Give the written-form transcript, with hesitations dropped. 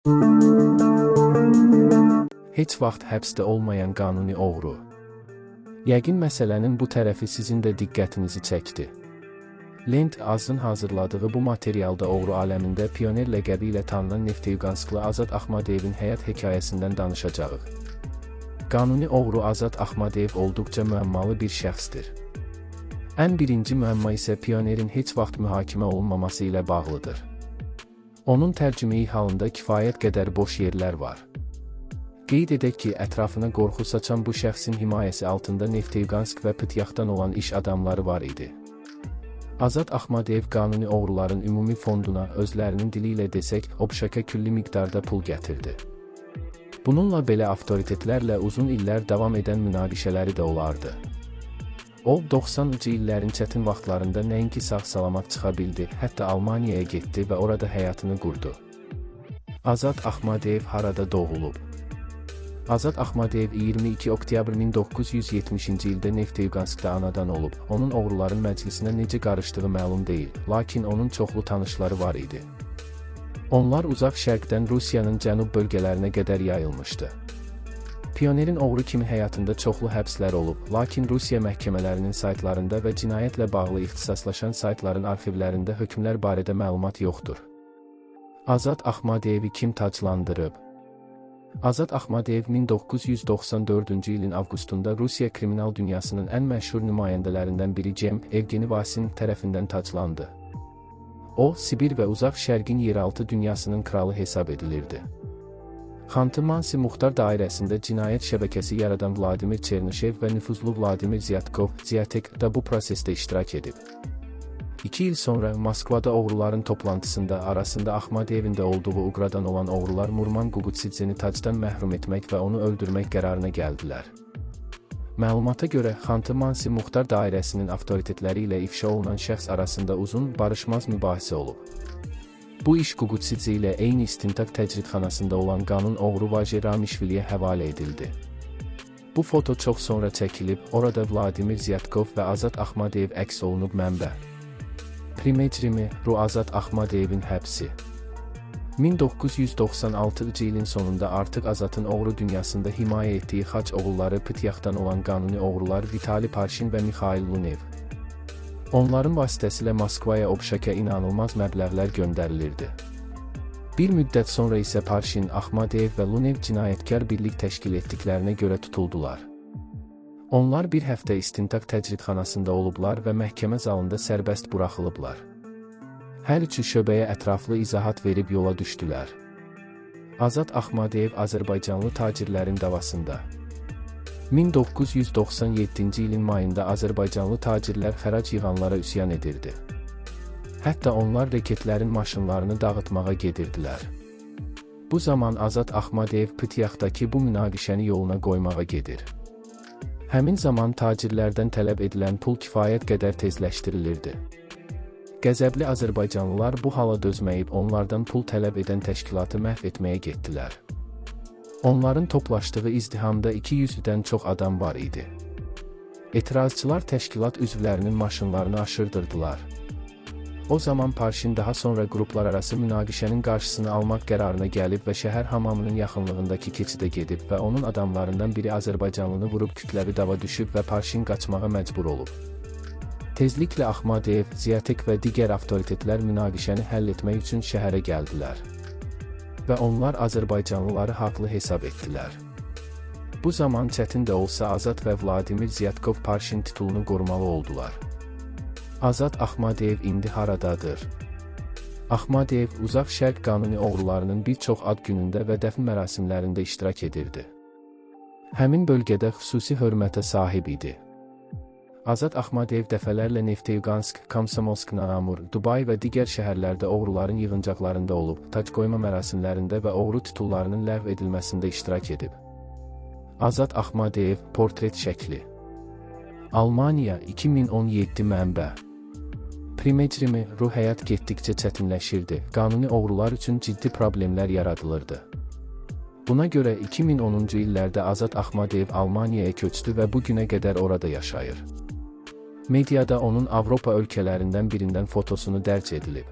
Heç vaxt həbsdə olmayan qanuni oğru. Yəqin məsələnin bu tərəfi sizin də diqqətinizi çəkdi. Lent Azın hazırladığı bu materialda oğru aləmində pioner ləqəbi ilə tanınan Nefteyugansklı Azad Axmadiyevin həyat hekayəsindən danışacağıq. Qanuni oğru Azad Axmadiyev olduqca müəmmalı bir şəxsdir. Ən birinci müəmma isə pionerin heç vaxt mühakimə olunmaması ilə bağlıdır. Onun tərcümeyi halında kifayət qədər boş yerlər var. Qeyd edək ki, ətrafına qorxu saçan bu şəxsin himayəsi altında Nefteyugansk və Pıtyaxdan olan iş adamları var idi. Azad Axmadiyev qanuni oğruların ümumi fonduna özlərinin dili ilə desək, obşaka külli miqdarda pul gətirdi. Bununla belə avtoritetlərlə uzun illər davam edən münaqişələri də olardı. O, 90-cı illərin çətin vaxtlarında nəinki sağ-salamat çıxa bildi, hətta Almaniyaya getdi və orada həyatını qurdu. Azad Axmadiyev harada doğulub? Azad Axmadiyev 22 oktyabr 1970-ci ildə Nefteyuganskda anadan olub. Onun oğruların məclisinə necə qarışdığı məlum deyil, lakin onun çoxlu tanışları var idi. Onlar uzaq şərqdən Rusiyanın cənub bölgələrinə qədər yayılmışdı. Pionerin oğru kimi həyatında çoxlu həbslər olub, lakin Rusiya məhkəmələrinin saytlarında və cinayətlə bağlı ixtisaslaşan saytların arxivlərində hökmlər barədə məlumat yoxdur. Azad Axmadiyevi kim taclandırıb? Azad Axmadiyev 1994-cü ilin avqustunda Rusiya kriminal dünyasının ən məşhur nümayəndələrindən biri Cem Evgeni Vasin tərəfindən taclandı. O, Sibir və uzaq şərqin yeraltı dünyasının kralı hesab edilirdi. Xanты-Mansi Muxtar dairəsində cinayət şəbəkəsi yaradan Vladimir Çernişev və nüfuzlu Vladimir Zyatkov Ziyatek da bu prosesdə iştirak edib. 2 il sonra Moskvada oğruların toplantısında arasında Axmadiyevin də olduğu uqradan olan oğrular Murman Qugutsidzeni tacdan məhrum etmək və onu öldürmək qərarına gəldilər. Məlumata görə Xanты-Mansi Muxtar dairəsinin avtoritetləri ilə ifşa olunan şəxs arasında uzun, barışmaz mübahisə olub. Bu iş Qugutsidze ilə eyni istintaq təcridxanasında olan qanun oğru Vaje Ramişviliyə həvalə edildi. Bu foto çox sonra çəkilib, orada Vladimir Zyatkov və Azad Axmadiyev əks olunub. Mənbə: Primejrimi, Azad Axmadiyevin həbsi. 1996-cı ilin sonunda artıq Azadın oğru dünyasında himayə etdiyi xaç oğulları Pıtyaxdan olan qanuni oğrular Vitali Parşin və Mikhail Lunev. Onların vasitəsilə Moskvaya obşaka inanılmaz məbləğlər göndərilirdi. Bir müddət sonra isə Parşin, Axmadiyev və Lunev cinayətkar birlik təşkil etdiklərinə görə tutuldular. Onlar bir həftə istintaq təcridxanasında olublar və məhkəmə zalında sərbəst buraxılıblar. Hər üçü şöbəyə ətraflı izahat verib yola düşdülər. Azad Axmadiyev Azərbaycanlı tacirlərin davasında. 1997-ci ilin mayında Azərbaycanlı tacirlər xərac yığanlara üsyan edirdi. Hətta onlar reketlərin maşınlarını dağıtmağa gedirdilər. Bu zaman Azad Axmadiyev Pıtyaxdakı bu münaqişəni yoluna qoymağa gedir. Həmin zaman tacirlərdən tələb edilən pul kifayət qədər tezləşdirilirdi. Qəzəbli Azərbaycanlılar bu hala dözməyib onlardan pul tələb edən təşkilatı məhv etməyə getdilər. Onların toplaşdığı izdihamda 200-dən çox adam var idi. Etirazçılar təşkilat üzvlərinin maşınlarını aşırdırdılar. O zaman Parşin daha sonra qruplar arası münaqişənin qarşısını almaq qərarına gəlib və şəhər hamamının yaxınlığındakı keçidə gedib və onun adamlarından biri Azərbaycanlını vurub kütləvi dava düşüb və Parşin qaçmağa məcbur olub. Tezliklə Axmadiyev, Ziyatek və digər avtoritetlər münaqişəni həll etmək üçün şəhərə gəldilər. Və onlar Azərbaycanlıları haqlı hesab etdilər. Bu zaman çətin də olsa Azad və Vladimir Zyatkov Parşin titulunu qorumalı oldular. Azad Axmadiyev indi haradadır? Axmadiyev uzaq şərq qanuni oğrularının bir çox ad günündə və dəfn mərasimlərində iştirak edirdi. Həmin bölgədə xüsusi hörmətə sahib idi. Azad Axmadiyev dəfələrlə Nefteyugansk, Komsomolsk-na-Amur, Dubay və digər şəhərlərdə oğruların yığıncaqlarında olub, tac qoyma mərasimlərində və oğru titullarının ləğv edilməsində iştirak edib. Azad Axmadiyev portret şəkli. Almaniya 2017 mənbə. Primejrimi, həyat getdikcə çətinləşirdi, qanuni oğrular üçün ciddi problemlər yaradılırdı. Buna görə 2010-cu illərdə Azad Axmadiyev Almaniyaya köçdü və bu günə qədər orada yaşayır. Mediada onun Avropa ölkələrindən birindən fotosunu dərc edilib.